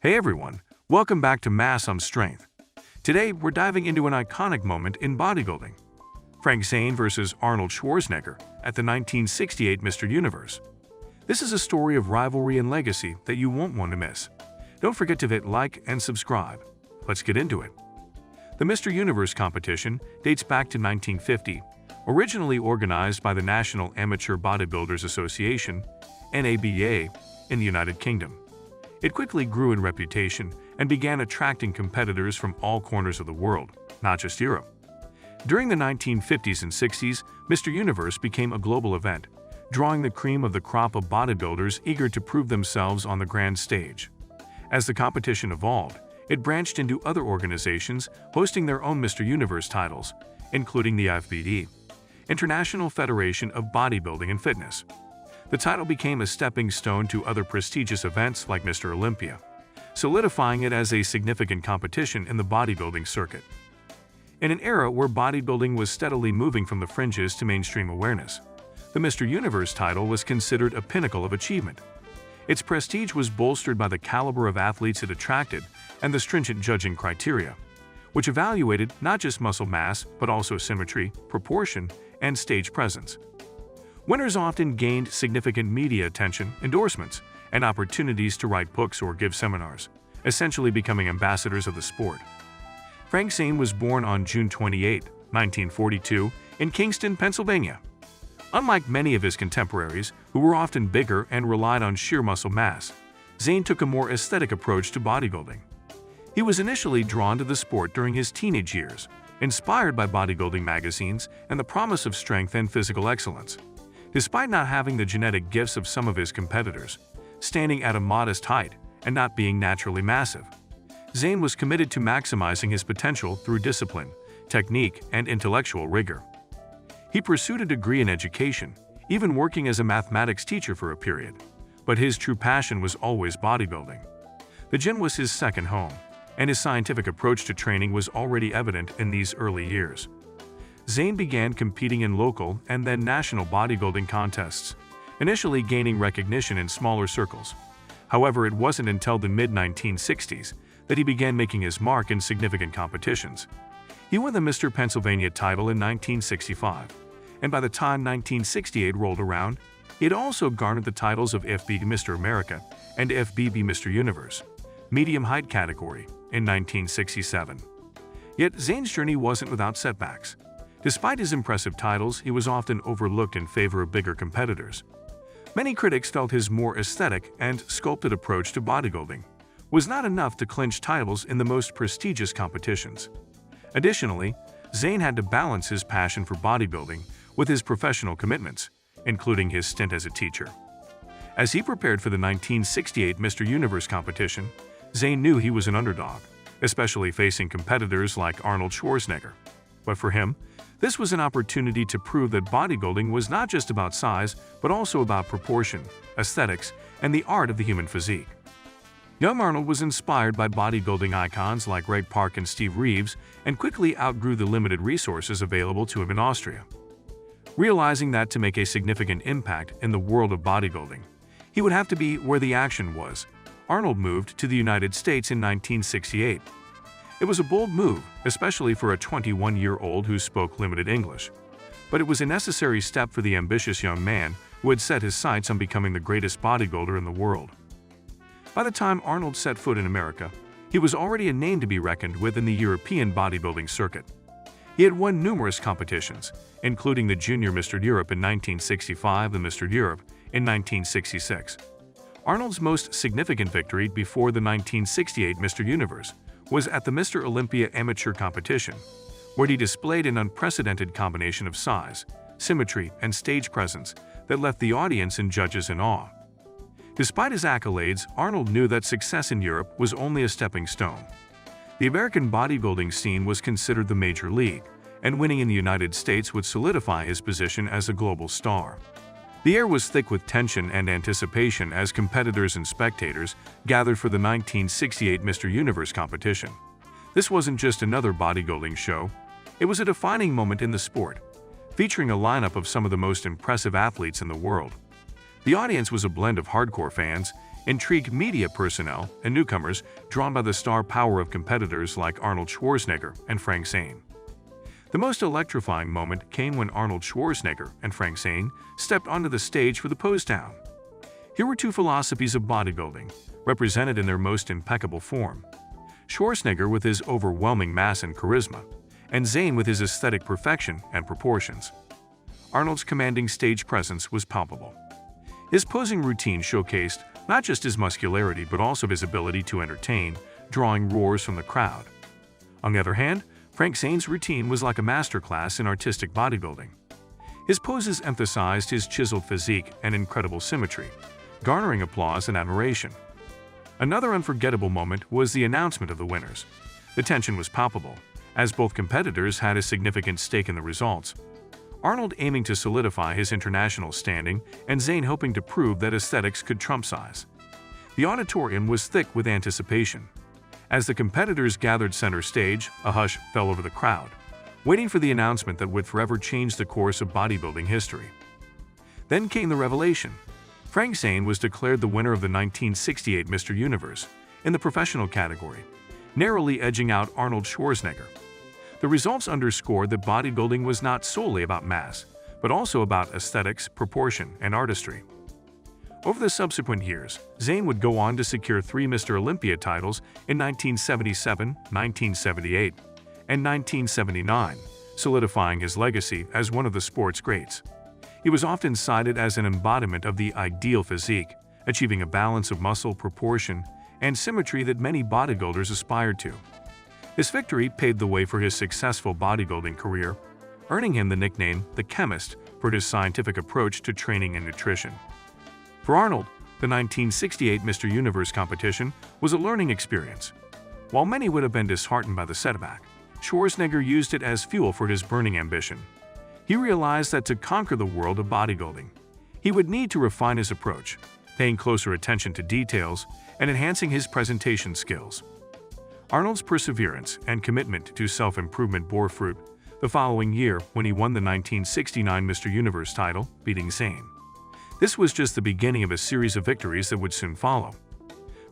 Hey everyone, welcome back to Mass on Strength. Today, we're diving into an iconic moment in bodybuilding. Frank Zane versus Arnold Schwarzenegger at the 1968 Mr. Universe. This is a story of rivalry and legacy that you won't want to miss. Don't forget to hit like and subscribe. Let's get into it. The Mr. Universe competition dates back to 1950, originally organized by the National Amateur Bodybuilders Association, NABBA, in the United Kingdom. It quickly grew in reputation and began attracting competitors from all corners of the world, not just Europe. During the 1950s and 60s, Mr. Universe became a global event, drawing the cream of the crop of bodybuilders eager to prove themselves on the grand stage. As the competition evolved, it branched into other organizations hosting their own Mr. Universe titles, including the IFBB, International Federation of Bodybuilding and Fitness. The title became a stepping stone to other prestigious events like Mr. Olympia, solidifying it as a significant competition in the bodybuilding circuit. In an era where bodybuilding was steadily moving from the fringes to mainstream awareness, the Mr. Universe title was considered a pinnacle of achievement. Its prestige was bolstered by the caliber of athletes it attracted and the stringent judging criteria, which evaluated not just muscle mass but also symmetry, proportion, and stage presence. Winners often gained significant media attention, endorsements, and opportunities to write books or give seminars, essentially becoming ambassadors of the sport. Frank Zane was born on June 28, 1942, in Kingston, Pennsylvania. Unlike many of his contemporaries, who were often bigger and relied on sheer muscle mass, Zane took a more aesthetic approach to bodybuilding. He was initially drawn to the sport during his teenage years, inspired by bodybuilding magazines and the promise of strength and physical excellence. Despite not having the genetic gifts of some of his competitors, standing at a modest height, and not being naturally massive, Zane was committed to maximizing his potential through discipline, technique, and intellectual rigor. He pursued a degree in education, even working as a mathematics teacher for a period, but his true passion was always bodybuilding. The gym was his second home, and his scientific approach to training was already evident in these early years. Zane began competing in local and then national bodybuilding contests, initially gaining recognition in smaller circles. However, it wasn't until the mid-1960s that he began making his mark in significant competitions. He won the Mr. Pennsylvania title in 1965, and by the time 1968 rolled around, he had also garnered the titles of FBB Mr. America and FBB Mr. Universe, medium height category, in 1967. Yet Zane's journey wasn't without setbacks. Despite his impressive titles, he was often overlooked in favor of bigger competitors. Many critics felt his more aesthetic and sculpted approach to bodybuilding was not enough to clinch titles in the most prestigious competitions. Additionally, Zane had to balance his passion for bodybuilding with his professional commitments, including his stint as a teacher. As he prepared for the 1968 Mr. Universe competition, Zane knew he was an underdog, especially facing competitors like Arnold Schwarzenegger. But for him, this was an opportunity to prove that bodybuilding was not just about size, but also about proportion, aesthetics, and the art of the human physique. Young Arnold was inspired by bodybuilding icons like Greg Park and Steve Reeves and quickly outgrew the limited resources available to him in Austria. Realizing that to make a significant impact in the world of bodybuilding, he would have to be where the action was. Arnold moved to the United States in 1968. It was a bold move, especially for a 21-year-old who spoke limited English. But it was a necessary step for the ambitious young man who had set his sights on becoming the greatest bodybuilder in the world. By the time Arnold set foot in America, he was already a name to be reckoned with in the European bodybuilding circuit. He had won numerous competitions, including the Junior Mr. Europe in 1965 and Mr. Europe in 1966. Arnold's most significant victory before the 1968 Mr. Universe was at the Mr. Olympia amateur competition, where he displayed an unprecedented combination of size, symmetry, and stage presence that left the audience and judges in awe. Despite his accolades, Arnold knew that success in Europe was only a stepping stone. The American bodybuilding scene was considered the major league, and winning in the United States would solidify his position as a global star. The air was thick with tension and anticipation as competitors and spectators gathered for the 1968 Mr. Universe competition. This wasn't just another bodybuilding show, it was a defining moment in the sport, featuring a lineup of some of the most impressive athletes in the world. The audience was a blend of hardcore fans, intrigued media personnel and newcomers drawn by the star power of competitors like Arnold Schwarzenegger and Frank Zane. The most electrifying moment came when Arnold Schwarzenegger and Frank Zane stepped onto the stage for the pose down. Here were two philosophies of bodybuilding, represented in their most impeccable form. Schwarzenegger with his overwhelming mass and charisma, and Zane with his aesthetic perfection and proportions. Arnold's commanding stage presence was palpable. His posing routine showcased not just his muscularity but also his ability to entertain, drawing roars from the crowd. On the other hand, Frank Zane's routine was like a masterclass in artistic bodybuilding. His poses emphasized his chiseled physique and incredible symmetry, garnering applause and admiration. Another unforgettable moment was the announcement of the winners. The tension was palpable, as both competitors had a significant stake in the results. Arnold aiming to solidify his international standing and Zane hoping to prove that aesthetics could trump size. The auditorium was thick with anticipation. As the competitors gathered center stage, a hush fell over the crowd, waiting for the announcement that would forever change the course of bodybuilding history. Then came the revelation. Frank Zane was declared the winner of the 1968 Mr. Universe in the professional category, narrowly edging out Arnold Schwarzenegger. The results underscored that bodybuilding was not solely about mass, but also about aesthetics, proportion, and artistry. Over the subsequent years, Zane would go on to secure 3 Mr. Olympia titles in 1977, 1978, and 1979, solidifying his legacy as one of the sport's greats. He was often cited as an embodiment of the ideal physique, achieving a balance of muscle, proportion, and symmetry that many bodybuilders aspired to. This victory paved the way for his successful bodybuilding career, earning him the nickname "The Chemist" for his scientific approach to training and nutrition. For Arnold, the 1968 Mr. Universe competition was a learning experience. While many would have been disheartened by the setback, Schwarzenegger used it as fuel for his burning ambition. He realized that to conquer the world of bodybuilding, he would need to refine his approach, paying closer attention to details and enhancing his presentation skills. Arnold's perseverance and commitment to self-improvement bore fruit the following year when he won the 1969 Mr. Universe title, beating Zane. This was just the beginning of a series of victories that would soon follow.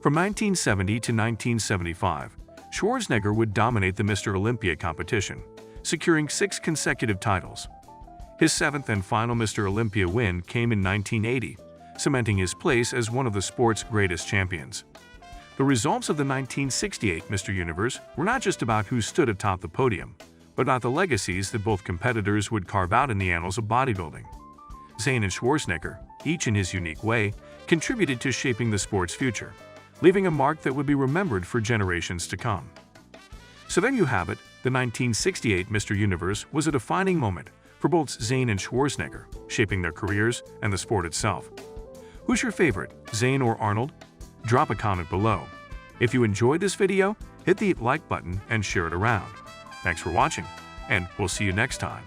From 1970 to 1975, Schwarzenegger would dominate the Mr. Olympia competition, securing 6 consecutive titles. His 7th and final Mr. Olympia win came in 1980, cementing his place as one of the sport's greatest champions. The results of the 1968 Mr. Universe were not just about who stood atop the podium, but about the legacies that both competitors would carve out in the annals of bodybuilding. Zane and Schwarzenegger, each in his unique way, contributed to shaping the sport's future, leaving a mark that would be remembered for generations to come. So there you have it, the 1968 Mr. Universe was a defining moment for both Zane and Schwarzenegger, shaping their careers and the sport itself. Who's your favorite, Zane or Arnold? Drop a comment below. If you enjoyed this video, hit the like button and share it around. Thanks for watching, and we'll see you next time.